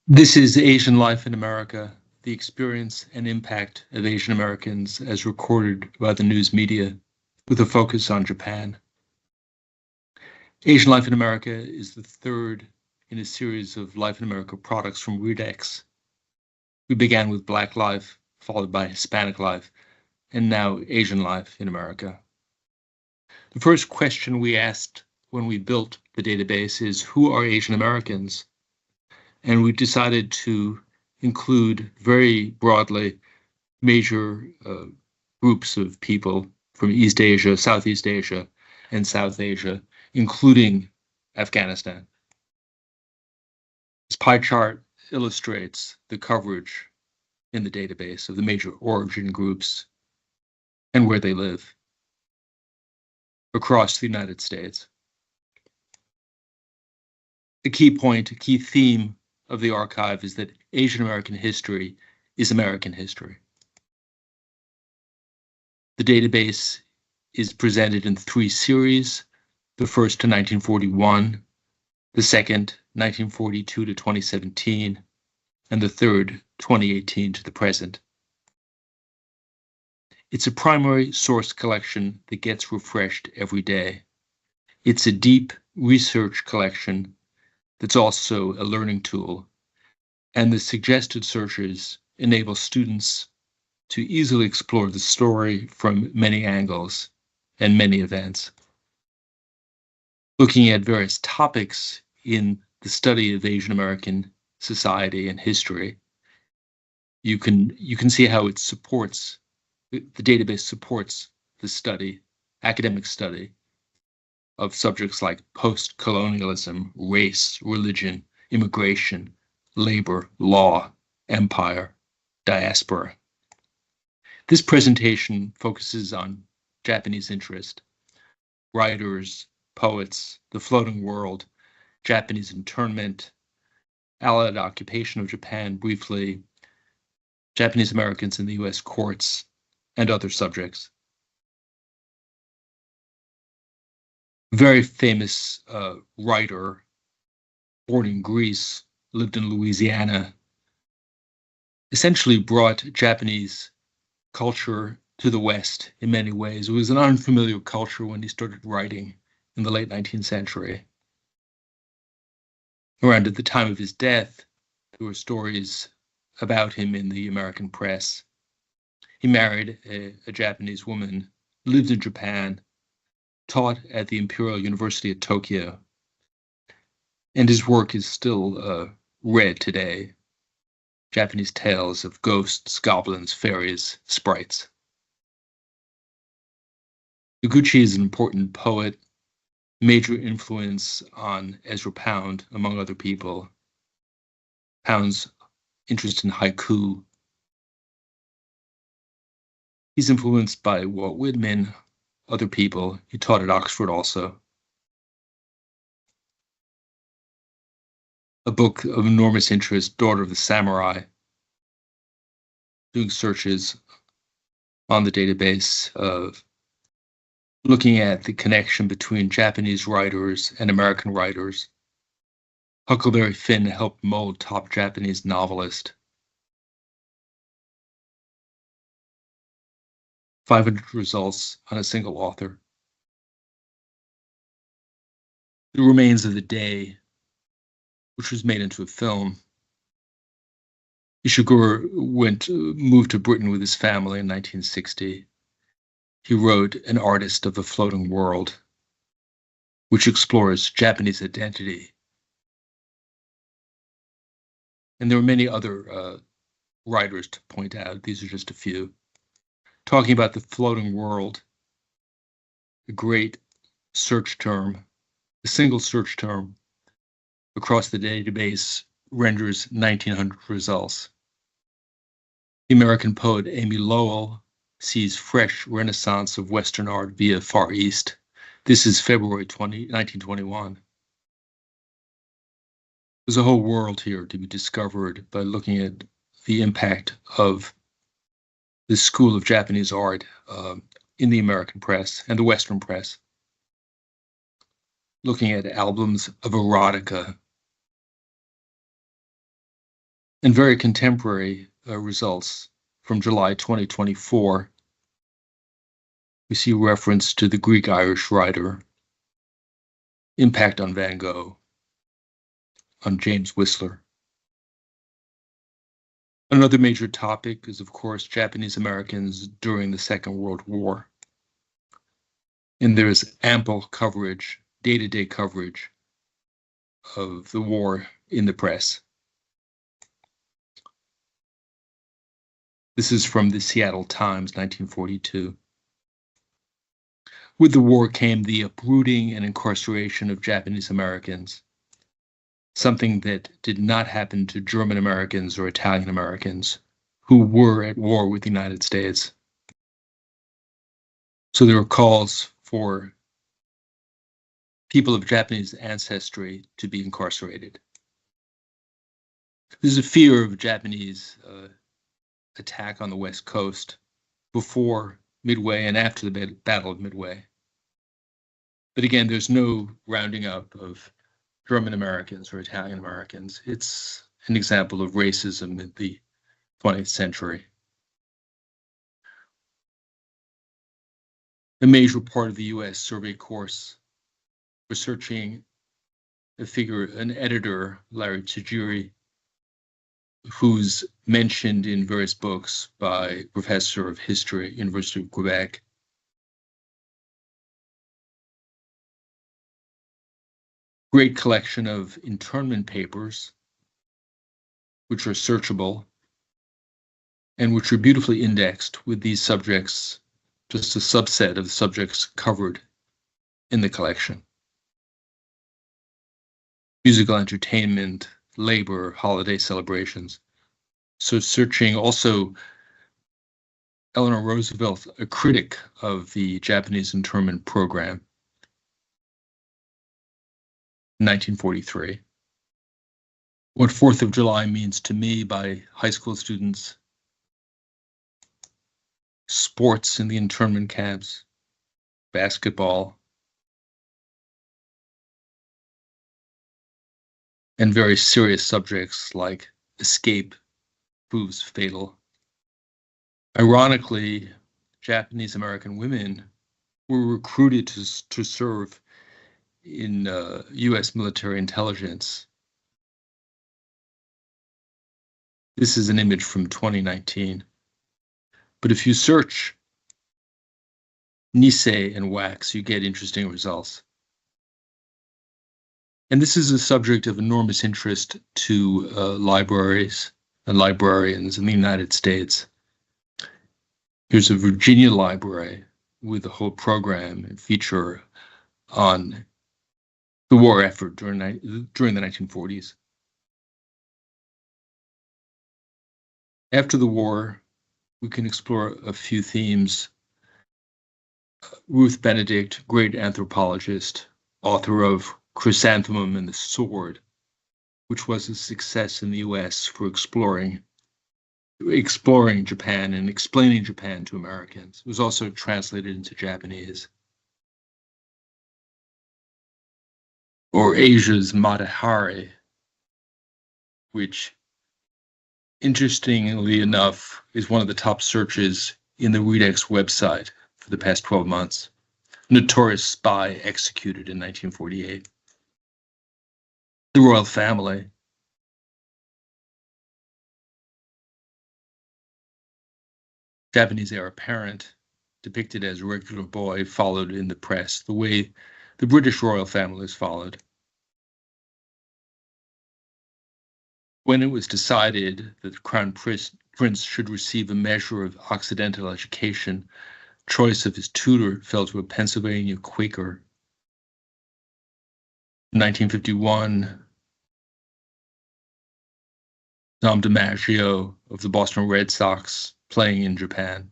This is Asian Life in America, the experience and impact of Asian Americans as recorded by the news media, with a focus on Japan. Asian Life in America is the third in a series of Life in America products from Redex. We began with Black Life, followed by Hispanic Life, and now Asian Life in America. The first question we asked when we built the database is, who are Asian Americans? And we decided to include very broadly major groups of people from East Asia, Southeast Asia, and South Asia, including Afghanistan. This pie chart illustrates the coverage in the database of the major origin groups and where they live across the United States. The key point, a key theme of the archive is that Asian American history is American history. The database is presented in three series, the first to 1941, the second 1942 to 2017, and the third 2018 to the present. It's a primary source collection that gets refreshed every day. It's a deep research collection that's also a learning tool, and the suggested searches enable students to easily explore the story from many angles and many events. Looking at various topics in the study of Asian American society and history, you can see how it supports, the database supports the study, academic study, of subjects like post-colonialism, race, religion, immigration, labor, law, empire, diaspora. This presentation focuses on Japanese interest, writers, poets, the floating world, Japanese internment, Allied occupation of Japan briefly, Japanese Americans in the US courts, and other subjects. Very famous writer, born in Greece, lived in Louisiana, essentially brought Japanese culture to the West in many ways. It was an unfamiliar culture when he started writing in the late 19th century. Around at the time of his death, there were stories about him in the American press. He married a Japanese woman, lived in Japan, taught at the Imperial University of Tokyo, and his work is still read today. Japanese tales of ghosts, goblins, fairies, sprites. Noguchi is an important poet, major influence on Ezra Pound, among other people. Pound's interest in haiku. He's influenced by Walt Whitman, other people. He taught at Oxford also. A book of enormous interest, Daughter of the Samurai, doing searches on the database of looking at the connection between Japanese writers and American writers. Huckleberry Finn helped mold top Japanese novelist. 500 results on a single author. The Remains of the Day, which was made into a film. Ishiguro moved to Britain with his family in 1960. He wrote An Artist of the Floating World, which explores Japanese identity. And there are many other writers to point out. These are just a few. Talking about the floating world, a great search term, a single search term across the database renders 1,900 results. The American poet Amy Lowell sees fresh renaissance of Western art via Far East. This is February 1921. There's a whole world here to be discovered by looking at the impact of the school of Japanese art in the American press and the Western press. Looking at albums of erotica And very contemporary results from July 2024, we see reference to the Greek-Irish writer, impact on Van Gogh, on James Whistler. Another major topic is, of course, Japanese Americans during the Second World War. And there is ample coverage, day-to-day coverage of the war in the press. This is from the Seattle Times, 1942. With the war came the uprooting and incarceration of Japanese Americans, something that did not happen to German Americans or Italian Americans who were at war with the United States. So there were calls for people of Japanese ancestry to be incarcerated. There's a fear of Japanese attack on the West Coast before Midway and after the Battle of Midway. But again, there's no rounding up of German Americans or Italian Americans. It's an example of racism in the 20th century. A major part of the US survey course researching a figure, an editor, Larry Tajiri, who's mentioned in various books by a professor of history, University of Quebec. Great collection of internment papers, which are searchable and which are beautifully indexed with these subjects, just a subset of the subjects covered in the collection. Musical entertainment, labor, holiday celebrations. So searching also Eleanor Roosevelt, a critic of the Japanese internment program, 1943. What 4th of July means to me by high school students, sports in the internment camps, basketball, and very serious subjects like escape proves fatal. Ironically, Japanese American women were recruited to serve in US military intelligence. This is an image from 2019. But if you search Nisei and wax, you get interesting results. And this is a subject of enormous interest to libraries and librarians in the United States. Here's a Virginia library with a whole program and feature on the war effort during the 1940s. After the war, we can explore a few themes. Ruth Benedict, great anthropologist, author of Chrysanthemum and the Sword, which was a success in the US for exploring Japan and explaining Japan to Americans. It was also translated into Japanese. Or Asia's Mata Hari, which, interestingly enough, is one of the top searches in the Redex website for the past 12 months. Notorious spy executed in 1948. The royal family. Japanese heir apparent, depicted as a regular boy, followed in the press the way the British royal family is followed. When it was decided that the Crown Prince should receive a measure of Occidental education, choice of his tutor fell to a Pennsylvania Quaker. In 1951, Dom DiMaggio of the Boston Red Sox playing in Japan.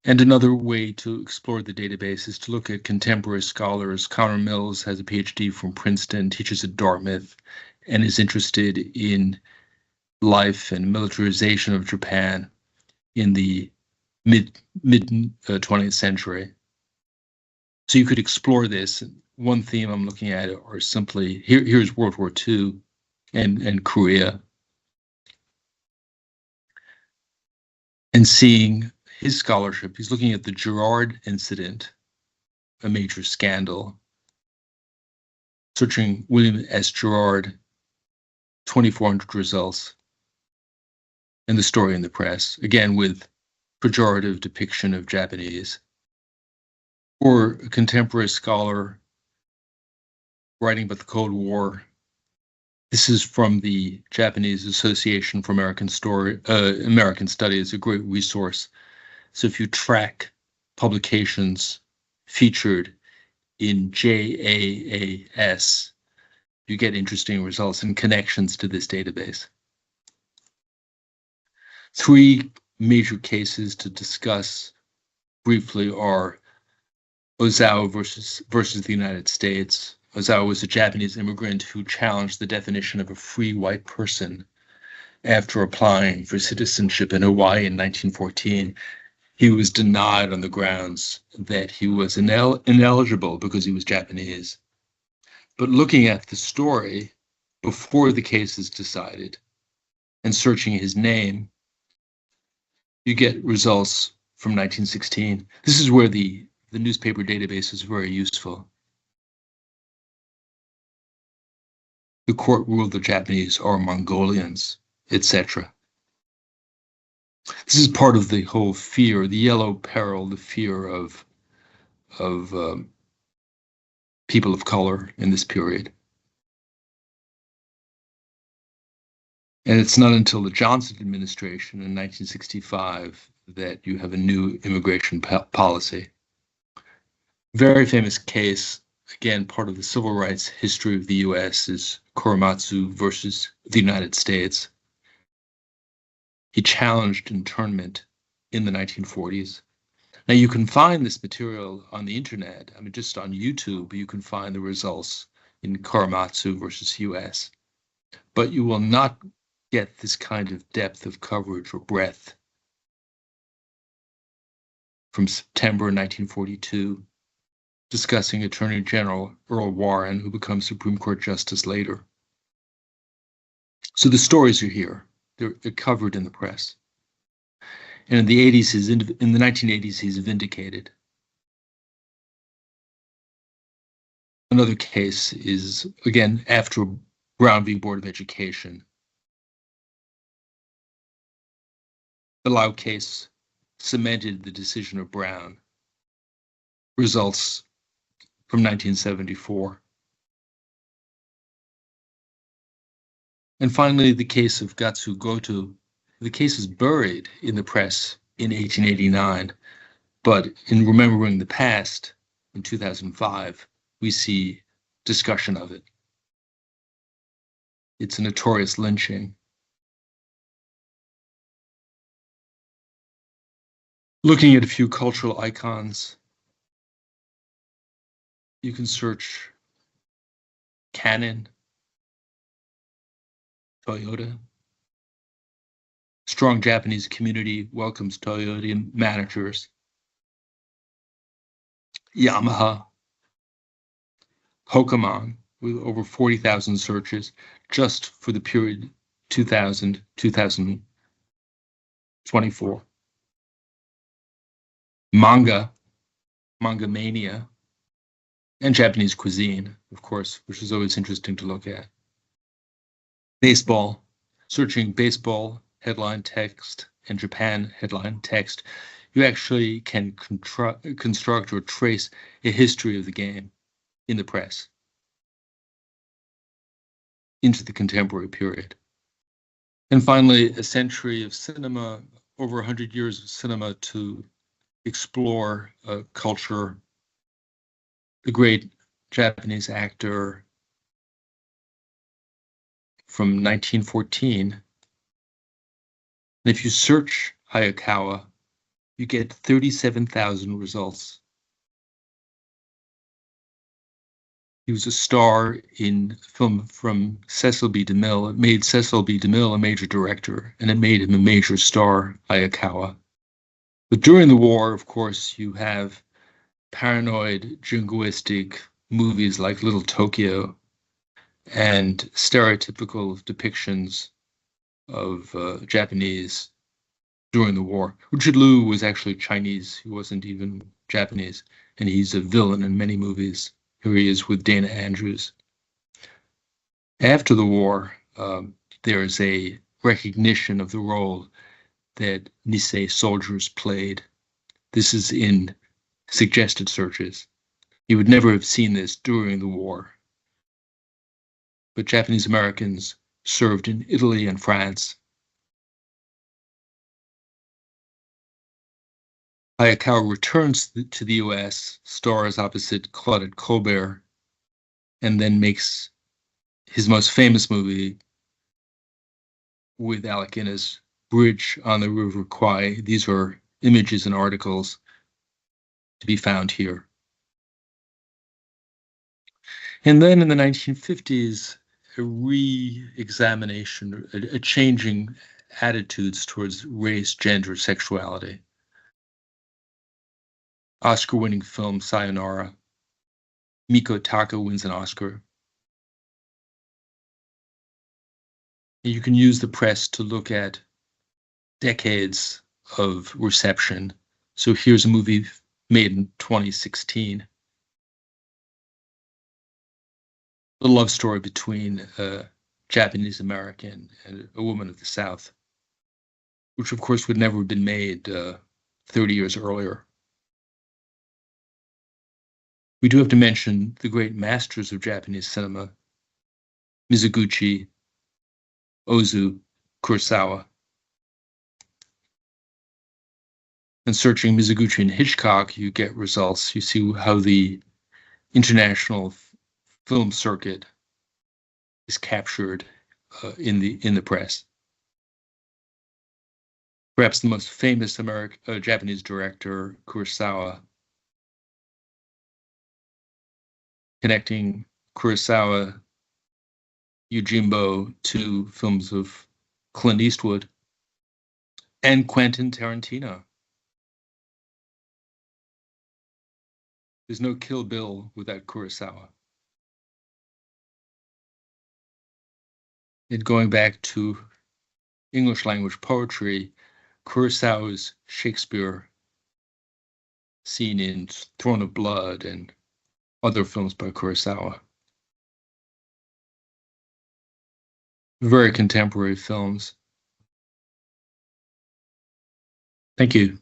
And another way to explore the database is to look at contemporary scholars. Connor Mills has a PhD from Princeton, teaches at Dartmouth, and is interested in life and militarization of Japan in the mid 20th century. So you could explore this. One theme I'm looking at are simply, here's World War II and Korea, and seeing his scholarship. He's looking at the Girard incident, a major scandal, searching William S. Girard, 2,400 results, and the story in the press, again with pejorative depiction of Japanese. Or a contemporary scholar writing about the Cold War. This is from the Japanese Association for American Studies, a great resource. So if you track publications featured in JAAS, you get interesting results and connections to this database. 3 major cases to discuss briefly are Ozawa versus the United States. Ozawa was a Japanese immigrant who challenged the definition of a free white person after applying for citizenship in Hawaii in 1914. He was denied on the grounds that he was ineligible because he was Japanese. But looking at the story before the case is decided and searching his name, you get results from 1916. This is where the newspaper database is very useful. The court ruled the Japanese are Mongolians, etc. This is part of the whole fear, the yellow peril, the fear of people of color in this period. And it's not until the Johnson administration in 1965 that you have a new immigration policy. Very famous case, again, part of the civil rights history of the US, is Korematsu versus the United States. He challenged internment in the 1940s. Now you can find this material on the internet. I mean, just on YouTube, you can find the results in Korematsu versus US, but you will not get this kind of depth of coverage or breadth from September 1942, discussing Attorney General Earl Warren, who becomes Supreme Court Justice later. So the stories are here. They're covered in the press. And in the 1980s, he's vindicated. Another case is, again, after Brown v. Board of Education. The Lau case cemented the decision of Brown. Results from 1974. And finally, the case of Gatsu Goto. The case is buried in the press in 1889, but in Remembering the Past in 2005, we see discussion of it. It's a notorious lynching. Looking at a few cultural icons, you can search Canon, Toyota. Strong Japanese community welcomes Toyota managers. Yamaha. Pokemon, with over 40,000 searches just for the period 2000-2024. Manga mania, and Japanese cuisine, of course, which is always interesting to look at. Baseball, searching baseball headline text and Japan headline text, you actually can construct or trace a history of the game in the press into the contemporary period. And finally, a century of cinema, over 100 years of cinema to explore culture. The great Japanese actor from 1914. And if you search Hayakawa, you get 37,000 results. He was a star in a film from Cecil B. DeMille. It made Cecil B. DeMille a major director, and it made him a major star, Hayakawa. But during the war, of course, you have paranoid, jingoistic movies like Little Tokyo, and stereotypical depictions of Japanese during the war. Richard Liu was actually Chinese. He wasn't even Japanese, and he's a villain in many movies. Here he is with Dana Andrews. After the war, there's a recognition of the role that Nisei soldiers played. This is in suggested searches. You would never have seen this during the war. But Japanese Americans served in Italy and France. Hayakawa returns to the US, stars opposite Claudette Colbert, and then makes his most famous movie with Alec Guinness, Bridge on the River Kwai. These are images and articles to be found here. And then in the 1950s, a re-examination, a changing attitudes towards race, gender, sexuality. Oscar-winning film Sayonara. Miko Taka wins an Oscar. You can use the press to look at decades of reception. So here's a movie made in 2016. The love story between a Japanese American and a woman of the South, which of course would never have been made 30 years earlier. We do have to mention the great masters of Japanese cinema, Mizoguchi, Ozu, Kurosawa. And searching Mizoguchi and Hitchcock, you get results. You see how the international film circuit is captured in the press. Perhaps the most famous Japanese director, Kurosawa, connecting Kurosawa, Yojimbo to films of Clint Eastwood and Quentin Tarantino. There's no Kill Bill without Kurosawa. And going back to English language poetry, Kurosawa's Shakespeare, seen in Throne of Blood and other films by Kurosawa. Very contemporary films. Thank you.